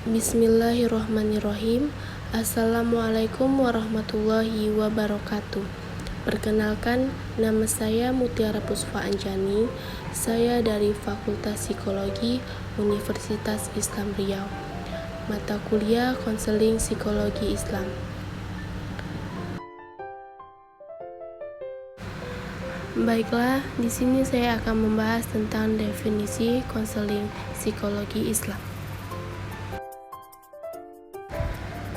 Bismillahirrahmanirrahim. Assalamualaikum warahmatullahi wabarakatuh. Perkenalkan, nama saya Mutiara Puspa Anjani. Saya dari Fakultas Psikologi Universitas Islam Riau. Mata kuliah Konseling Psikologi Islam. Baiklah, di sini saya akan membahas tentang definisi konseling psikologi Islam.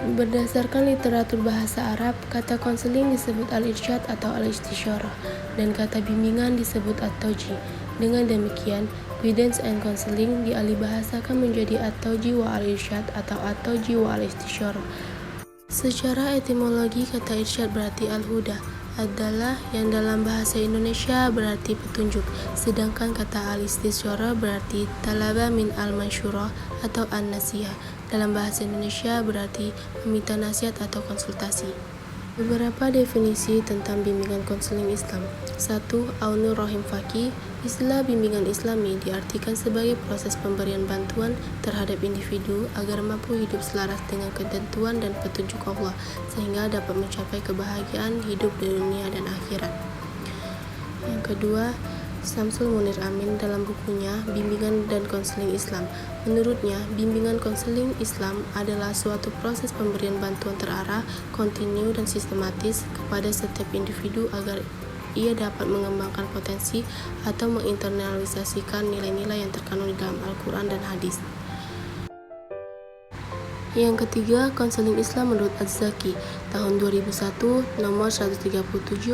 Berdasarkan literatur bahasa Arab, kata konseling disebut al-irsyad atau al-istisyarah, dan kata bimbingan disebut at-tauji. Dengan demikian, guidance and counseling dialihbahasakan menjadi at-tauji wa al-irsyad atau at-tauji wa al-istisyarah. Secara etimologi, kata irsyad berarti al-huda, adalah yang dalam bahasa Indonesia berarti petunjuk, sedangkan kata al-istisyarah berarti talaba min al-mansyurah atau an-nasihah. Dalam bahasa Indonesia berarti meminta nasihat atau konsultasi. Beberapa definisi tentang bimbingan konseling Islam. 1. Aunur Rahim Faqih. Istilah bimbingan Islami diartikan sebagai proses pemberian bantuan terhadap individu agar mampu hidup selaras dengan ketentuan dan petunjuk Allah, sehingga dapat mencapai kebahagiaan hidup di dunia dan akhirat. Yang kedua, Samsul Munir Amin dalam bukunya Bimbingan dan Konseling Islam. Menurutnya, bimbingan konseling Islam adalah suatu proses pemberian bantuan terarah, kontinu, dan sistematis kepada setiap individu agar ia dapat mengembangkan potensi atau menginternalisasikan nilai-nilai yang terkandung di dalam Al-Quran dan hadis. Yang ketiga, konseling Islam menurut Az-Zaki tahun 2001 nomor 137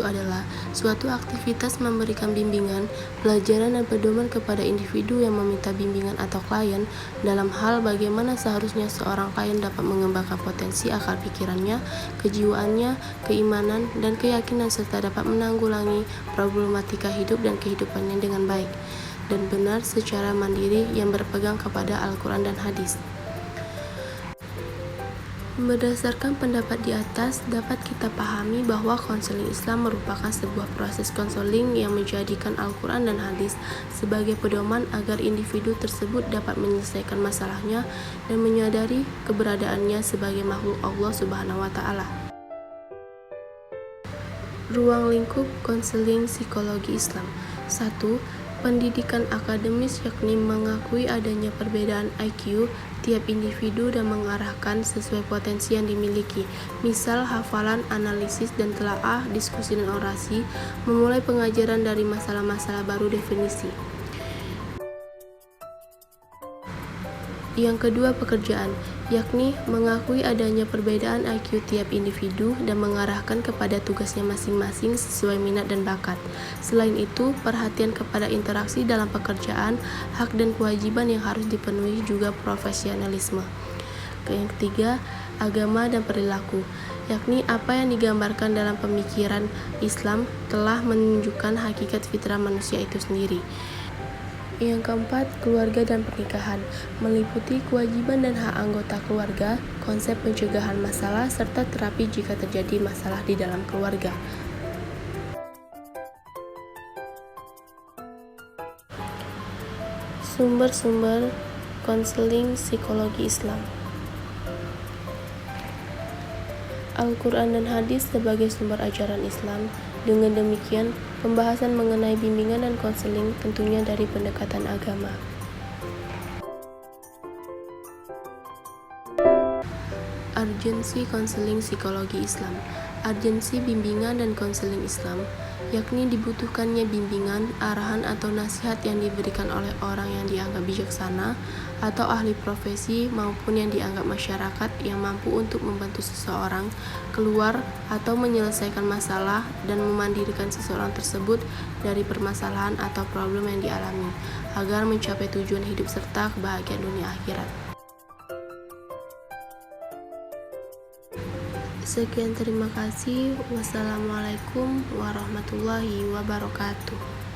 adalah suatu aktivitas memberikan bimbingan, pelajaran dan pedoman kepada individu yang meminta bimbingan atau klien dalam hal bagaimana seharusnya seorang klien dapat mengembangkan potensi akal pikirannya, kejiwaannya, keimanan, dan keyakinan serta dapat menanggulangi problematika hidup dan kehidupannya dengan baik dan benar secara mandiri yang berpegang kepada Al-Quran dan hadis. Berdasarkan pendapat di atas, dapat kita pahami bahwa konseling Islam merupakan sebuah proses konseling yang menjadikan Al-Quran dan hadis sebagai pedoman agar individu tersebut dapat menyelesaikan masalahnya dan menyadari keberadaannya sebagai makhluk Allah Subhanahu wa Ta'ala. Ruang lingkup konseling psikologi Islam. 1. Pendidikan akademis, yakni mengakui adanya perbedaan IQ tiap individu dan mengarahkan sesuai potensi yang dimiliki. Misal hafalan, analisis, dan telaah, diskusi dan orasi, memulai pengajaran dari masalah-masalah baru definisi. Yang kedua, pekerjaan, yakni mengakui adanya perbedaan IQ tiap individu dan mengarahkan kepada tugasnya masing-masing sesuai minat dan bakat. Selain itu, perhatian kepada interaksi dalam pekerjaan, hak dan kewajiban yang harus dipenuhi juga profesionalisme. Yang ketiga, agama dan perilaku, yakni apa yang digambarkan dalam pemikiran Islam telah menunjukkan hakikat fitrah manusia itu sendiri. Yang keempat, keluarga dan pernikahan, meliputi kewajiban dan hak anggota keluarga, konsep pencegahan masalah, serta terapi jika terjadi masalah di dalam keluarga. Sumber-sumber konseling psikologi Islam. Al-Quran dan hadis sebagai sumber ajaran Islam. Dengan demikian, pembahasan mengenai bimbingan dan konseling tentunya dari pendekatan agama. Urgensi konseling psikologi Islam. Urgensi bimbingan dan konseling Islam, yakni dibutuhkannya bimbingan, arahan atau nasihat yang diberikan oleh orang yang dianggap bijaksana atau ahli profesi maupun yang dianggap masyarakat yang mampu untuk membantu seseorang keluar atau menyelesaikan masalah dan memandirikan seseorang tersebut dari permasalahan atau problem yang dialami agar mencapai tujuan hidup serta kebahagiaan dunia akhirat. Sekian, terima kasih. Wassalamualaikum warahmatullahi wabarakatuh.